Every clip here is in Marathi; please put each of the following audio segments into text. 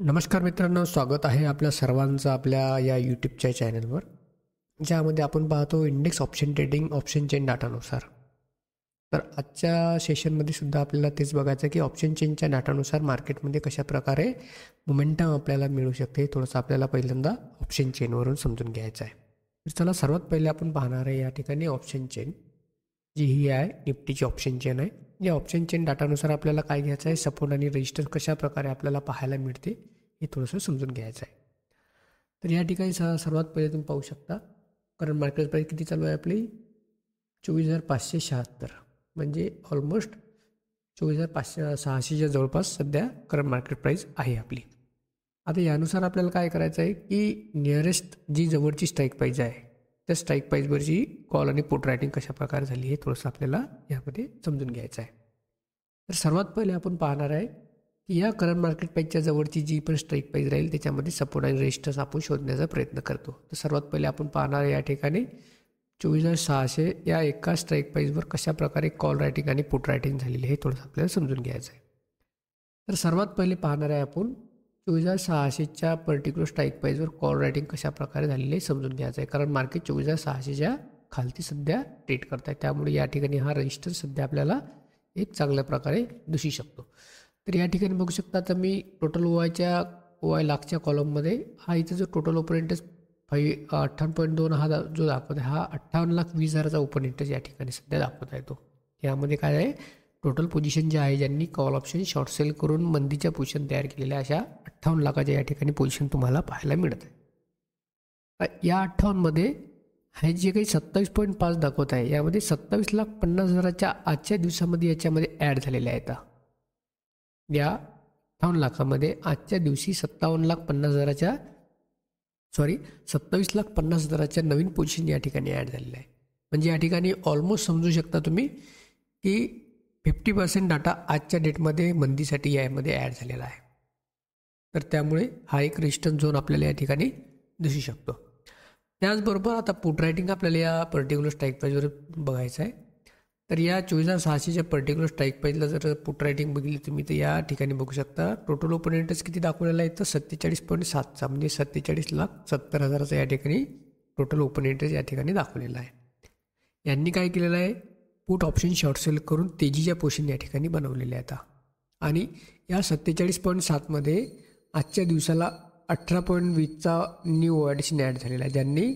नमस्कार मित्रांनो, स्वागत आहे आपल्या सर्वांचं आपल्या या यूट्यूबच्या चॅनलवर, ज्यामध्ये आपण पाहतो index option trading option chain डाटानुसार. तर आजच्या सेशनमध्ये सुद्धा आपल्याला तेच बघायचं आहे की ऑप्शन चेनच्या डाटानुसार मार्केटमध्ये कशा प्रकारे मोमेंटम आपल्याला मिळू शकते. थोडंसं आपल्याला पहिल्यांदा ऑप्शन चेनवरून समजून घ्यायचं आहे. तर चला, सर्वात पहिले आपण पाहणार आहे या ठिकाणी ऑप्शन चेन, जी ही आहे निफ्टीची ऑप्शन चेन आहे. या ऑप्शन चेन डाटानुसार आपल्याला काय घ्यायचं आहे, सपोर्ट आणि रेजिस्टन्स कशा प्रकारे आपल्याला पाहायला मिळते हे थोडंसं समजून घ्यायचं आहे. तर या ठिकाणी सर्वात पहिले तुम्ही पाहू शकता करंट मार्केट प्राईस किती चालू आहे आपली 24,576, म्हणजे ऑलमोस्ट 24,600च्या जवळपास सध्या करंट मार्केट प्राईस आहे आपली. आता यानुसार आपल्याला काय करायचं आहे की नियरेस्ट जी जवळची स्ट्राईक प्राईज आहे त्या स्ट्राईक प्राईजवरची कॉल आणि पुट रायटिंग कशा प्रकारे झाली हे थोडंसं आपल्याला यामध्ये समजून घ्यायचं आहे. तर सर्वात पहिले आपण पाहणार आहे की या करंट मार्केट प्राईजच्या जवळची जी पण स्ट्राईक प्राईज राहील त्याच्यामध्ये सपोर्ट आणि रेजिस्टन्स आपण शोधण्याचा प्रयत्न करतो. तर सर्वात पहिले आपण पाहणार आहे या ठिकाणी 24,600 या एका स्ट्राईक प्राईजवर कशा प्रकारे कॉल रायटिंग आणि पुट रायटिंग झालेली हे थोडंसं आपल्याला समजून घ्यायचं आहे. तर सर्वात पहिले पाहणार आहे आपण 24,600च्या पर्टिक्युलर स्ट्राईक प्राईजवर कॉल रायटिंग कशा प्रकारे झालेली आहे समजून घ्यायचं आहे. कारण मार्केट 24,600च्या खालती सध्या ट्रेड करत आहे, त्यामुळे या ठिकाणी हा रेजिस्टन्स सध्या आपल्याला एक चांगल्या प्रकारे दिसू शकतो. तर या ठिकाणी बघू शकता, तर मी टोटल OI लाखच्या कॉलममध्ये हा इथं जो टोटल ओपन इंटरेस्ट 58.2 हा जो दाखवत आहे, हा 58,20,000चा ओपन इंटरेस्ट या ठिकाणी सध्या दाखवत आहे. तो यामध्ये काय आहे, टोटल पोझिशन जे आहे ज्यांनी कॉल ऑप्शन शॉर्ट सेल करून मंदीच्या पोझिशन तयार केलेल्या अशा 58 लाखाच्या या ठिकाणी पोझिशन तुम्हाला पाहायला मिळत आहे. या 58मध्ये हे जे काही 27.5 दाखवत आहे, यामध्ये 27,50,000च्या आजच्या दिवसामध्ये याच्यामध्ये ॲड झालेल्या आहेत. या 58 लाखामध्ये आजच्या दिवशी 27,50,000च्या नवीन पोझिशन या ठिकाणी ॲड झालेलं आहे. म्हणजे या ठिकाणी ऑलमोस्ट समजू शकता तुम्ही की 50% डाटा आजच्या डेटमध्ये मंदीसाठी यामध्ये ॲड झालेला आहे. तर त्यामुळे हा एक रेजिस्टन्स झोन आपल्याला या ठिकाणी दिसू शकतो. त्याचबरोबर आता पुट रायटिंग आपल्याला या पर्टिक्युलर स्ट्राईक प्राईजवर बघायचं आहे. तर या 24,600च्या पर्टिक्युलर स्ट्राईक प्राईजला जर पुट रायटिंग बघितली तुम्ही, तर या ठिकाणी बघू शकता टोटल ओपन इंटरेस्ट किती दाखवलेला आहे, तर 47.7चा, म्हणजे 47,70,000चा या ठिकाणी टोटल ओपन इंटरेस्ट या ठिकाणी दाखवलेला आहे. यांनी काय केलेलं आहे, पुट ऑप्शन शॉर्ट सेल करून तेजीच्या पोझिशन या ठिकाणी बनवलेल्या आहेत. आणि या 47.7मध्ये आजच्या दिवसाला 18.20चा न्यू ॲडिशन ॲड झालेला आहे, ज्यांनी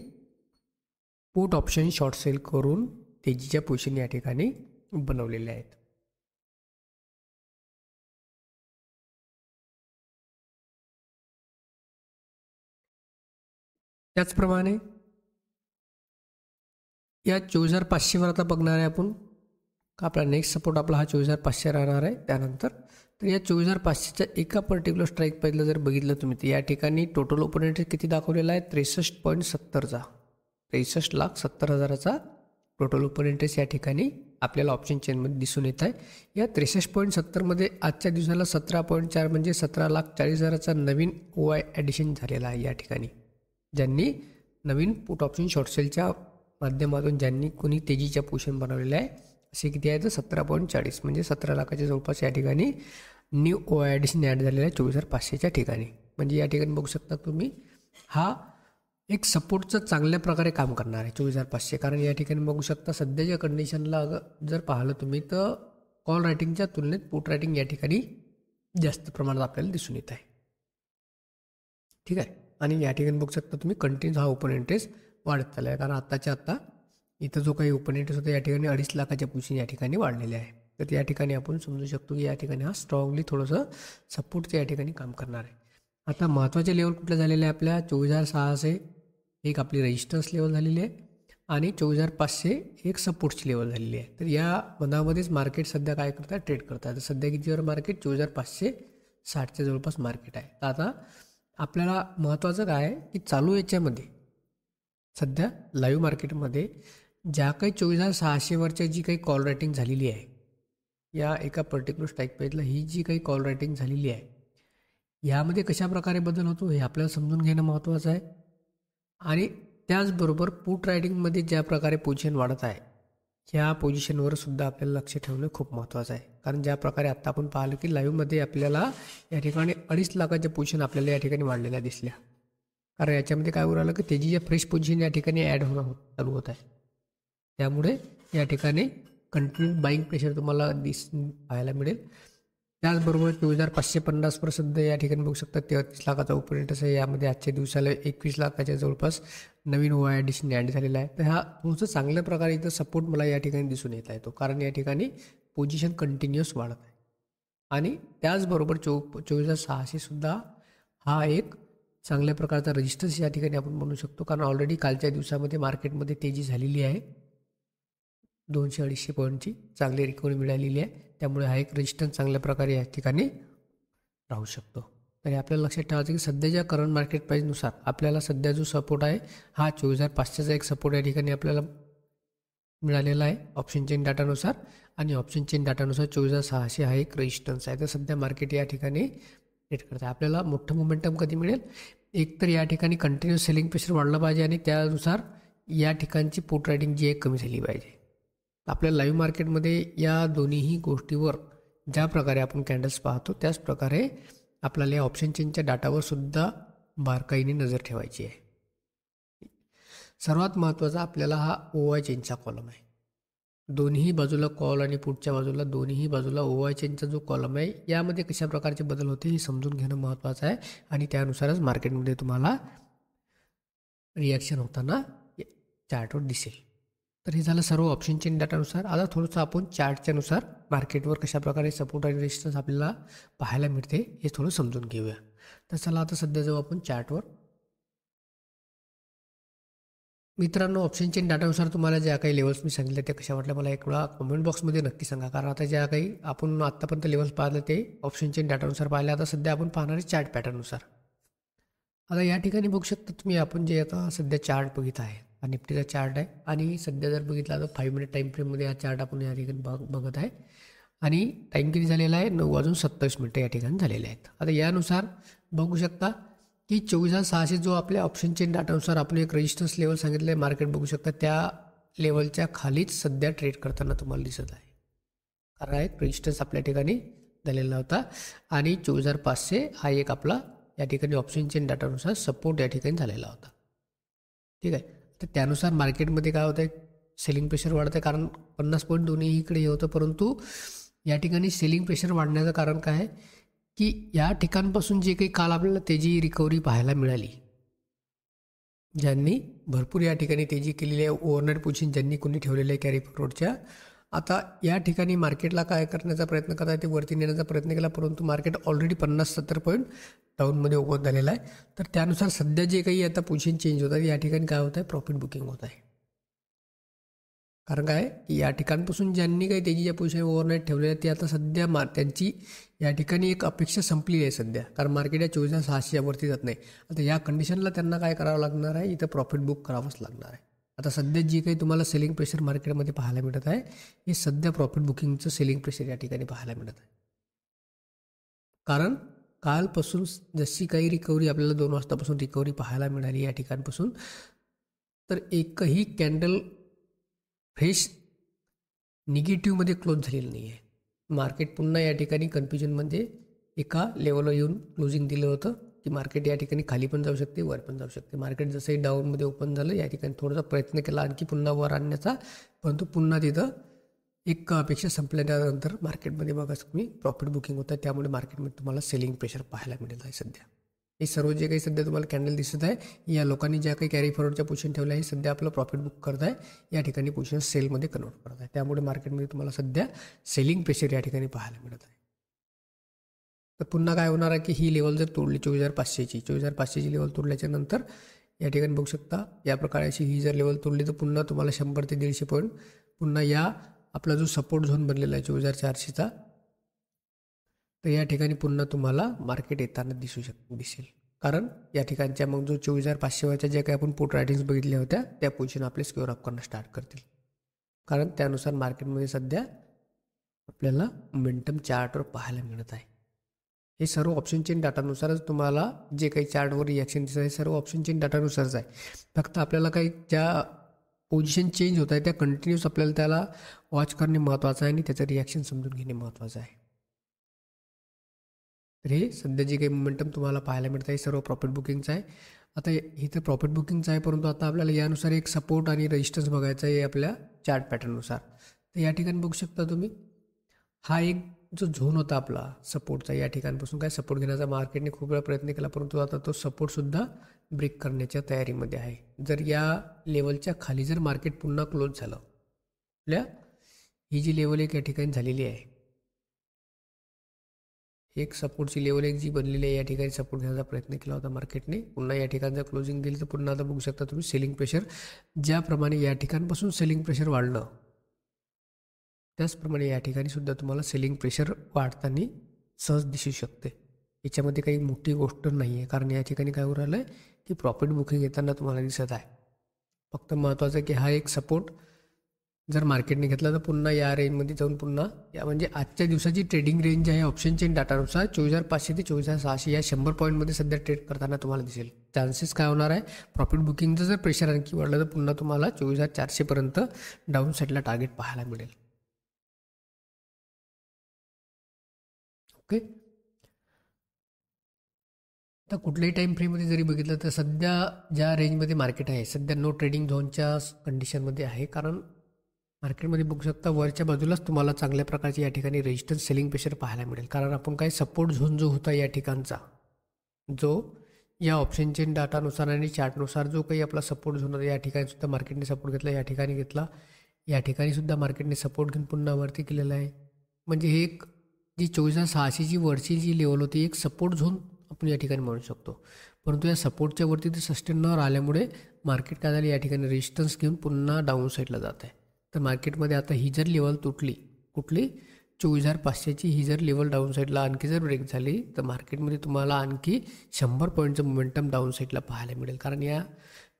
पुट ऑप्शन शॉर्ट सेल करून तेजीच्या पोझिशन या ठिकाणी बनवलेल्या आहेत. त्याचप्रमाणे या 24,500वर आता बघणार आहे आपण, का आपला नेक्स्ट सपोर्ट आपला हा 24,500 राहणार आहे. त्यानंतर तर या 24,500च्या एका पर्टिक्युलर स्ट्राईक प्राईजला जर बघितलं तुम्ही, तर या ठिकाणी टोटल ओपन इंटरेस्ट किती दाखवलेला आहे, 63.70चा, 63,70,000चा टोटल ओपन इंटरेस्ट या ठिकाणी आपल्याला ऑप्शन चेनमध्ये दिसून येत आहे. या 63.70मध्ये आजच्या दिवसाला 17.4 म्हणजे 17,40,000चा नवीन OI ॲडिशन झालेला आहे. या ठिकाणी ज्यांनी नवीन पुट ऑप्शन शॉर्ट सेलच्या माध्यमातून ज्यांनी कोणी तेजीच्या पोझिशन बनवलेलं आहे, असे किती आहे तर 17.40 म्हणजे 17 लाखाच्या जवळपास या ठिकाणी न्यू OI ॲडिशन ॲड झालेला आहे 24,500च्या ठिकाणी. म्हणजे या ठिकाणी बघू शकता तुम्ही, हा एक सपोर्टचं चांगल्या प्रकारे काम करणार आहे 24,500. कारण या ठिकाणी बघू शकता सध्याच्या कंडिशनला जर पाहिलं तुम्ही, तर कॉल रायटिंगच्या तुलनेत पुट रायटिंग या ठिकाणी जास्त प्रमाणात आपल्याला दिसून येत आहे. ठीक आहे. आणि या ठिकाणी बघू शकता तुम्ही कंटिन्यू हा ओपन इंटरेस्ट वाढत चालला आहे. कारण आत्ताच्या आत्ता इथं जो काही ओपन इंटरेस्ट होता या ठिकाणी 2.5 लाखाच्या पोझिशन या ठिकाणी वाढलेले आहे. तर या ठिकाणी आपण समजू शकतो की या ठिकाणी हा स्ट्रॉंगली थोडंसं सपोर्टचं या ठिकाणी काम करणार आहे. आता महत्त्वाचे लेवल कुठले झालेले आहे, आपल्या 24,600 एक आपली रेजिस्टन्स लेवल झालेली आहे आणि 24,500 एक सपोर्टची लेवल झालेली आहे. तर या मनामध्येच मार्केट सध्या काय करतात, ट्रेड करतात. तर सध्या कितीवर मार्केट 24,560च्या जवळपास मार्केट आहे. तर आता आपल्याला महत्त्वाचं काय आहे की चालू याच्यामध्ये सध्या लाईव्ह मार्केटमध्ये ज्या काही 24,600वरच्या जी काही कॉल रायटिंग झालेली आहे, या एका पर्टिक्युलर स्ट्राईक प्राईजला ही जी काही कॉल रायटिंग झालेली आहे, यामध्ये कशा प्रकारे बदल होतो हे आपल्याला समजून घेणं महत्त्वाचं आहे. आणि त्याचबरोबर पुट रायटिंगमध्ये ज्या प्रकारे पोझिशन वाढत आहे, ह्या पोझिशनवर सुद्धा आपल्याला लक्ष ठेवणं खूप महत्त्वाचं आहे. कारण ज्या प्रकारे आत्ता आपण पाहिलं की लाईव्हमध्ये आपल्याला या ठिकाणी 2.5 लाखाच्या पोझिशन आपल्याला या ठिकाणी वाढलेल्या दिसल्या. कारण याच्यामध्ये काय होऊ राहिलं की तेजीच्या फ्रेश पोझिशन या ठिकाणी ॲड होणं चालू होत आहे. त्यामुळे या ठिकाणी कंटिन्यू बाईंग प्रेशर तुम्हाला पाहायला मिळेल. त्याचबरोबर 24,550 सध्या या ठिकाणी बघू शकता 33 लाखाचा ओपन इंटरेस्ट आहे. यामध्ये आजच्या दिवसाला 21 लाखाच्या जवळपास नवीन OI ॲडिशन ॲड झालेला आहे. तर हा थोडंसं चांगल्या प्रकारे इथं सपोर्ट मला या ठिकाणी दिसून येत आहे. तो कारण या ठिकाणी पोझिशन कंटिन्युअस वाढत आहे. आणि त्याचबरोबर 24,600 सुद्धा हा एक चांगल्या प्रकारचा रेजिस्टन्स या ठिकाणी आपण म्हणू शकतो. कारण ऑलरेडी कालच्या दिवसामध्ये मार्केटमध्ये तेजी झालेली आहे. 200-250 पॉईंटची चांगली रिकव्हरी मिळालेली आहे. त्यामुळे हा एक रेजिस्टन्स चांगल्या प्रकारे या ठिकाणी राहू शकतो. तर आपल्याला लक्षात ठेवायचं की सध्याच्या करंट मार्केट प्राईजनुसार आपल्याला सध्या जो सपोर्ट आहे हा 24,500चा एक सपोर्ट या ठिकाणी आपल्याला मिळालेला आहे ऑप्शन चेन डाटानुसार. आणि ऑप्शन चेन डाटानुसार 24,600 हा एक रेजिस्टन्स आहे. तर सध्या मार्केट या ठिकाणी ट्रेड करत आहे. आपल्याला मोठं मोमेंटम कधी मिळेल? एक तर या ठिकाणी कंटिन्युअस सेलिंग प्रेशर वाढलं पाहिजे आणि त्यानुसार या ठिकाणची पोट रायडिंग जी आहे कमी झाली पाहिजे. आपल्या लाईव्ह मार्केटमध्ये या दोन्हीही गोष्टीवर ज्या प्रकारे आपण कॅन्डल्स पाहतो त्याच प्रकारे आपल्याला या ऑप्शन चेनच्या डाटावर सुद्धा बारकाईने नजर ठेवायची आहे. सर्वात महत्त्वाचा आपल्याला हा OI चेनचा कॉलम आहे. दोन्ही बाजूला कॉल आणि पुढच्या बाजूला दोन्ही बाजूला OI चेनचा जो कॉलम आहे यामध्ये कशा प्रकारचे बदल होते हे समजून घेणं महत्त्वाचं आहे. आणि त्यानुसारच मार्केटमध्ये तुम्हाला रिॲक्शन होताना चार्टवर दिसेल. तर हे झालं सर्व ऑप्शन चेन डाटानुसार. आता थोडंसं आपण चार्टच्या नुसार मार्केटवर कशाप्रकारे सपोर्ट आणि रेजिस्टन्स आपल्याला पाहायला मिळते हे थोडं समजून घेऊया. तर चला आता सध्या जाऊ आपण चार्टवर. मित्रांनो, ऑप्शन चेन डाटानुसार तुम्हाला ज्या काही लेवल्स मी सांगितले ते कशा वाटल्या मला एक वेळा कमेंट बॉक्समध्ये नक्की सांगा. कारण आता ज्या काही आपण आत्तापर्यंत लेवल्स पाहिलं ते ऑप्शन चेन डाटानुसार पाहिले. आता सध्या आपण पाहणार आहे चार्ट पॅटर्ननुसार. आता या ठिकाणी बघू शकता तुम्ही आपण जे आता सध्या चार्ट बघित आहे हा निफ्टीचा चार्ट आहे. आणि सध्या जर बघितला तर 5 मिनिट टाईम फ्रेममध्ये हा चार्ट आपण या ठिकाणी बघत आहे. आणि टाईम किती झालेला आहे? 9:27 या ठिकाणी झालेले आहेत. आता यानुसार बघू शकता की 24,600 जो आपल्या ऑप्शन चेन डाटानुसार आपण एक रेजिस्टन्स लेवल सांगितलं आहे मार्केट बघू शकता त्या लेवलच्या खालीच सध्या ट्रेड करताना तुम्हाला दिसत आहे. कारण एक रेजिस्टन्स आपल्या ठिकाणी झालेला होता. आणि 24,500 हा एक आपला या ठिकाणी ऑप्शन चेन डाटानुसार सपोर्ट या ठिकाणी झालेला होता. ठीक आहे. तर त्यानुसार मार्केटमध्ये काय होतं आहे? सेलिंग प्रेशर वाढतं आहे. कारण 50 पॉईंट दोन्ही इकडे हे होतं. परंतु या ठिकाणी सेलिंग प्रेशर वाढण्याचं कारण काय आहे की या ठिकाणपासून जे काही काल आपल्याला तेजी रिकव्हरी पाहायला मिळाली, ज्यांनी भरपूर या ठिकाणी तेजी केलेली आहे ओव्हरनाईट पोझिशन ज्यांनी कोणी ठेवलेलं आहे कॅरी फॉरवर्डच्या, आता या ठिकाणी मार्केटला काय करण्याचा प्रयत्न करत आहे ते वरती नेण्याचा प्रयत्न केला. परंतु मार्केट ऑलरेडी 50-70 पॉईंट डाऊनमध्ये ओपन झालेला आहे. तर त्यानुसार सध्या जे काही आता पोझिशन चेंज होत आहे या ठिकाणी काय होत आहे? प्रॉफिट बुकिंग होत आहे. कारण काय की या ठिकाणपासून ज्यांनी काही तेजीच्या पोझिशन ओव्हरनाईट ठेवलेल्या आहे ते आता सध्या त्यांची या ठिकाणी एक अपेक्षा संपलेली आहे सध्या. कारण मार्केट या 24,600 वरती जात नाही. आता या कंडिशनला त्यांना काय करावं लागणार आहे? इथं प्रॉफिट बुक करावंच लागणार आहे. आता सध्या जी काही तुम्हाला सेलिंग प्रेशर मार्केटमध्ये पाहायला मिळत आहे हे सध्या प्रॉफिट बुकिंगचं सेलिंग प्रेशर या ठिकाणी पाहायला मिळत आहे. कारण कालपासून जशी काही रिकव्हरी आपल्याला 2 वाजतापासून रिकव्हरी पाहायला मिळाली या ठिकाणपासून, तर एकही कॅन्डल फ्रेश निगेटिव्हमध्ये क्लोज झालेलं नाही आहे. मार्केट पुन्हा या ठिकाणी कन्फ्युजनमध्ये एका लेवलवर येऊन क्लोजिंग दिलं होतं की मार्केट या ठिकाणी खाली पण जाऊ शकते वर पण जाऊ शकते. मार्केट जसंही डाऊनमध्ये ओपन झालं या ठिकाणी थोडासा प्रयत्न केला आणखी पुन्हा वर आणण्याचा, परंतु पुन्हा तिथं एक अपेक्षा संपल्यानंतर मार्केटमध्ये बघा तुम्ही प्रॉफिट बुकिंग होतं. त्यामुळे मार्केटमध्ये तुम्हाला सेलिंग प्रेशर पाहायला मिळत आहे सध्या. हे सर्व जे काही सध्या तुम्हाला कॅन्डल दिसत आहे या लोकांनी ज्या काही कॅरी फॉरवर्डच्या पोझिशन ठेवल्या आहे सध्या आपलं प्रॉफिट बुक करत आहे. या ठिकाणी पोझिशन सेलमध्ये कन्वर्ट करत आहे. त्यामुळे मार्केटमध्ये तुम्हाला सध्या सेलिंग प्रेशर या ठिकाणी पाहायला मिळत आहे. तर पुन्हा काय होणार आहे की ही लेवल जर तोडली 24,500ची लेवल तोडल्याच्या नंतर या ठिकाणी बघू शकता या प्रकारे अशी ही जर लेवल तोडली तर पुन्हा तुम्हाला 100 ते 150 पॉईंट पुन्हा या आपला जो सपोर्ट झोन बनलेला आहे 24,400चा, तर या ठिकाणी पुन्हा तुम्हाला मार्केट येताना दिसेल. कारण या ठिकाणच्या मग जो 24,500 ज्या काही आपण पुट रायटिंग्स बघितल्या होत्या त्या पोझिशन आपले स्क्वेअर अप करणं स्टार्ट करतील. कारण त्यानुसार मार्केटमध्ये सध्या आपल्याला मोमेंटम चार्टवर पाहायला मिळत आहे. हे सर्व ऑप्शन चेन डाटानुसारच तुम्हाला जे काही चार्टवर रिॲक्शन दिसत आहे सर्व ऑप्शन चेन डाटानुसारच आहे. फक्त आपल्याला काही ज्या पोझिशन चेंज होत आहे त्या कंटिन्यूस आपल्याला त्याला वॉच करणे महत्त्वाचं आहे आणि त्याचं रिॲक्शन समजून घेणे महत्त्वाचं आहे. तर हे सध्या जे काही मोमेंटम तुम्हाला पाहायला मिळतं आहे सर्व प्रॉफिट बुकिंगचं आहे. आता इथं प्रॉफिट बुकिंगचं आहे, परंतु आता आपल्याला यानुसार एक सपोर्ट आणि रेजिस्टन्स बघायचं आहे आपल्या चार्ट पॅटर्ननुसार. तर या ठिकाणी बघू शकता तुम्ही, हा एक जो झोन होता आपला सपोर्टचा, या ठिकाणपासून काय सपोर्ट घेण्याचा मार्केटने खूप वेळा प्रयत्न केला, परंतु आता तो सपोर्टसुद्धा ब्रेक करण्याच्या तयारीमध्ये आहे. जर या लेवलच्या खाली जर मार्केट पुन्हा क्लोज झालं, आपल्या ही जी लेवल एक या ठिकाणी झालेली आहे, एक सपोर्टची लेवल एक जी बनलेली आहे, या ठिकाणी सपोर्ट घेण्याचा प्रयत्न केला होता मार्केटने. पुन्हा या ठिकाणी जर क्लोजिंग दिली तर पुन्हा आता बघू शकता तुम्ही सेलिंग प्रेशर, ज्याप्रमाणे या ठिकाणपासून सेलिंग प्रेशर वाढलं त्याचप्रमाणे या ठिकाणी सुद्धा तुम्हाला सेलिंग प्रेशर वाढताना सहज दिसू शकते. याच्यामध्ये काही मोठी गोष्ट नाही आहे, कारण या ठिकाणी काय होऊ राहिलं आहे की प्रॉफिट बुकिंग येताना तुम्हाला दिसत आहे. फक्त महत्त्वाचं आहे की हा एक सपोर्ट जर मार्केटने घेतला तर पुन्हा या रेंजमध्ये जाऊन पुन्हा या म्हणजे आजच्या दिवसाची ट्रेडिंग रेंज आहे ऑप्शन चेन डाटानुसार 24,500 ते 24,600 या 100 पॉईंटमध्ये सध्या ट्रेड करताना तुम्हाला दिसेल. चान्सेस काय होणार आहे, प्रॉफिट बुकिंगचं जर प्रेशर आणखी वाढलं तर पुन्हा तुम्हाला 24,400पर्यंत डाऊन साईडला टार्गेट पाहायला मिळेल. ओके. तर कुठल्याही टाईम फ्रेममध्ये जरी बघितलं तर सध्या ज्या रेंजमध्ये मार्केट आहे सध्या नो ट्रेडिंग झोनच्या कंडिशनमध्ये आहे, कारण मार्केटमध्ये बघू शकता वरच्या बाजूलाच तुम्हाला चांगल्या प्रकारचे या ठिकाणी रेजिस्टन्स सेलिंग प्रेशर पाहायला मिळेल. कारण आपण काय सपोर्ट झोन जो होता या ठिकाणचा, जो या ऑप्शन चेन डाटानुसार आणि चार्टनुसार जो काही आपला सपोर्ट झोन होता, या ठिकाणी सुद्धा मार्केटने सपोर्ट घेतला, या ठिकाणी घेतला, या ठिकाणी सुद्धा मार्केटने सपोर्ट घेऊन पुन्हा वरती केलेला आहे. म्हणजे हे एक जी 24,600ची वरची जी लेवल होती एक सपोर्ट झोन आपण या ठिकाणी म्हणू शकतो. परंतु या सपोर्टच्या वरती ते सस्टेन न राहिल्यामुळे मार्केट काय झालं, या ठिकाणी रेजिस्टन्स घेऊन पुन्हा डाऊन साईडला जात आहे. तर मार्केटमध्ये आता ही जर लेवल तुटली, कुठली 24,500ची ही जर लेवल डाऊन साईडला आणखी जर ब्रेक झाली तर मार्केटमध्ये तुम्हाला आणखी 100 पॉईंटचं मोमेंटम डाऊन साईडला पाहायला मिळेल. कारण या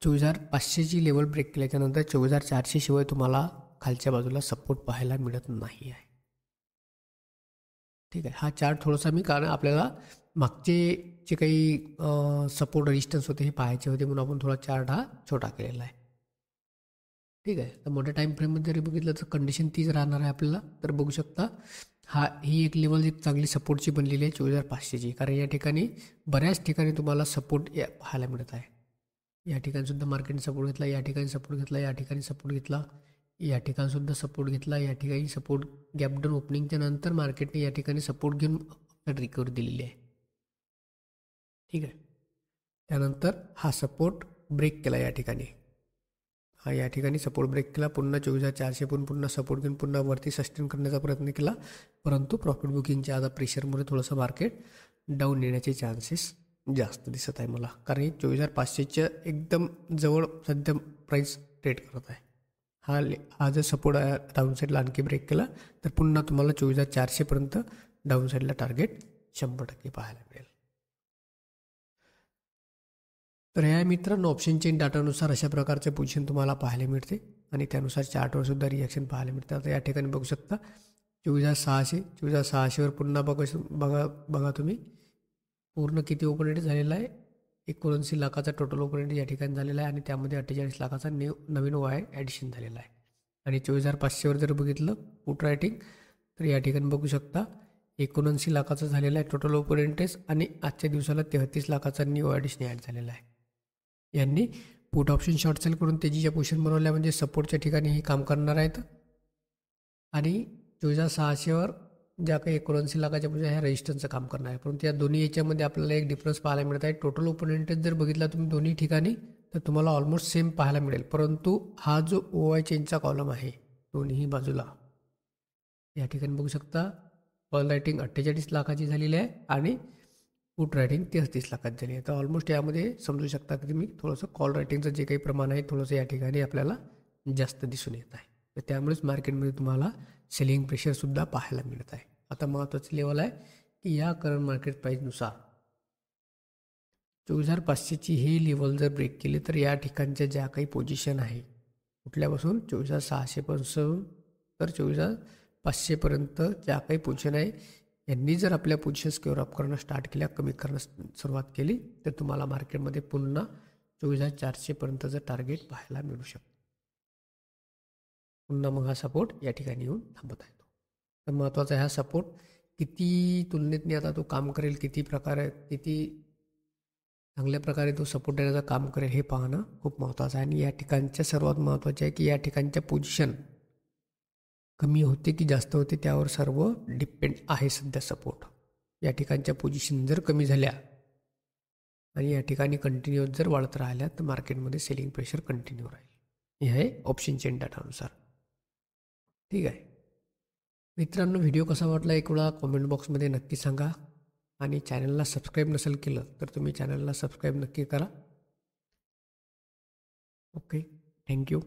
24,500ची लेवल ब्रेक केल्याच्यानंतर 24,400 शिवाय तुम्हाला खालच्या बाजूला सपोर्ट पाहायला मिळत नाही आहे. ठीक आहे. हा चार्ट थोडासा मी, कारण आपल्याला मागचे जे काही सपोर्ट रेजिस्टन्स होते हे पाहायचे होते म्हणून आपण थोडा चार्ट हा छोटा केलेला आहे. ठीक आहे. तर मोठ्या टाईम फ्रेममध्ये जरी बघितलं तर कंडिशन तीच राहणार आहे आपल्याला. तर बघू शकता ही एक लेवल एक चांगली सपोर्टची बनलेली आहे 24,500ची, कारण या ठिकाणी बऱ्याच ठिकाणी तुम्हाला सपोर्ट पाहायला मिळत आहे. या ठिकाणी सुद्धा मार्केटने सपोर्ट घेतला, या ठिकाणी सपोर्ट घेतला, या ठिकाणी सपोर्ट घेतला, या ठिकाणी सुद्धा सपोर्ट घेतला, या ठिकाणी सपोर्ट गॅप डाऊन ओपनिंगच्या नंतर मार्केटने या ठिकाणी सपोर्ट घेऊन रिकव्हरी दिलेली आहे. ठीक आहे. त्यानंतर हा सपोर्ट ब्रेक केला, या ठिकाणी या ठिकाणी सपोर्ट ब्रेक केला, पुन्हा 24,400 पुन्हा सपोर्ट घेऊन पुन्हा वरती सस्टेन करण्याचा प्रयत्न केला, परंतु प्रॉफिट बुकिंगच्या आता प्रेशरमुळे थोडंसं मार्केट डाऊन येण्याचे चान्सेस जास्त दिसत आहे मला. कारण 24,500च्या एकदम जवळ सध्या प्राईस ट्रेड करत आहे. हा जर सपोर्ट डाऊन साईडला आणखी ब्रेक केला तर पुन्हा तुम्हाला 24,400पर्यंत डाऊन साईडला टार्गेट 100% पाहायला मिळेल. तर ह्या मित्रांनो ऑप्शन चेन डाटानुसार अशा प्रकारचे पोझिशन तुम्हाला पाहायला मिळते आणि त्यानुसार चार्टवर सुद्धा रिॲक्शन पाहायला मिळते. आता या ठिकाणी बघू शकता 24,600वर पुन्हा बघा तुम्ही पूर्ण किती ओपन झालेला आहे. 79 लाखाचा टोटल ओपन या ठिकाणी झालेला आहे आणि त्यामध्ये 48 लाखाचा नवीन वाय ॲडिशन झालेला आहे. आणि 24,500वर जर बघितलं पुट रायटिंग तर या ठिकाणी बघू शकता 79 लाखाचा झालेला आहे टोटल ओपन आणि आजच्या दिवसाला 33 लाखाचा न्यू ॲडिशन ॲड झालेला आहे. यांनी पुट ऑप्शन शॉर्ट सेल करून तेजीच्या पोझिशन बनवल्या, म्हणजे सपोर्टच्या ठिकाणी हे काम करणार आहेत. आणि 24,600वर ज्या काही 79 लाखाच्या पोझिशन ह्या रजिस्टरचं काम करणार आहे. परंतु या दोन्ही याच्यामध्ये आपल्याला एक डिफरन्स पाहायला मिळत आहे. टोटल ओपन जर बघितला तुम्ही दोन्ही ठिकाणी तर तुम्हाला ऑलमोस्ट सेम पाहायला मिळेल, परंतु हा जो OI चेनचा कॉलम आहे दोन्ही बाजूला या ठिकाणी बघू शकता कॉल रायटिंग 48 लाखाची झालेली आहे आणि पुट रायटिंग 33 लाखाची झाली आहे. तर ऑलमोस्ट यामध्ये समजू शकता की तुम्ही थोडंसं कॉल रायटिंगचं जे काही प्रमाण आहे थोडंसं या ठिकाणी आपल्याला जास्त दिसून येत आहे. तर त्यामुळेच मार्केटमध्ये तुम्हाला सेलिंग प्रेशरसुद्धा पाहायला मिळत आहे. आता महत्त्वाचं लेवल आहे की या करंट मार्केट प्राईजनुसार 24,500ची ही लेवल जर ब्रेक केली तर या ठिकाणच्या ज्या काही पोझिशन आहे कुठल्यापासून 24,600पासून तर 24,500पर्यंत ज्या काही पोझिशन आहे यांनी जर आपल्या पोझिशन्स कव्हर अप करणं स्टार्ट केल्या, कमी करण्यास सुरुवात केली तर तुम्हाला मार्केटमध्ये पुन्हा 24,400पर्यंतचं टार्गेट पाहायला मिळू शकतं. पुन्हा मग हा सपोर्ट या ठिकाणी येऊन थांबत आहे. तर महत्त्वाचा आहे हा सपोर्ट किती तुलनेतने आता तो काम करेल, किती चांगल्या प्रकारे तो सपोर्ट देण्याचं काम करेल हे पाहणं खूप महत्त्वाचं आहे. आणि या ठिकाणच्या सर्वात महत्त्वाचे आहे की या ठिकाणच्या पोझिशन कमी होते की जास्त होते त्यावर सर्व डिपेंड आहे सध्या सपोर्ट. या ठिकाणच्या पोझिशन जर कमी झाल्या आणि या ठिकाणी कंटिन्युअस जर वाढत राहिल्या तर मार्केटमध्ये सेलिंग प्रेशर कंटिन्यू राहील. हे आहे ऑप्शन चेन डाटानुसार. ठीक आहे मित्रांनो, व्हिडिओ कसा वाटला एक वेळा कॉमेंट बॉक्समध्ये नक्की सांगा. आणि चॅनलला सबस्क्राईब नसेल केलं तर तुम्ही चॅनलला सबस्क्राईब नक्की करा. Okay, thank you.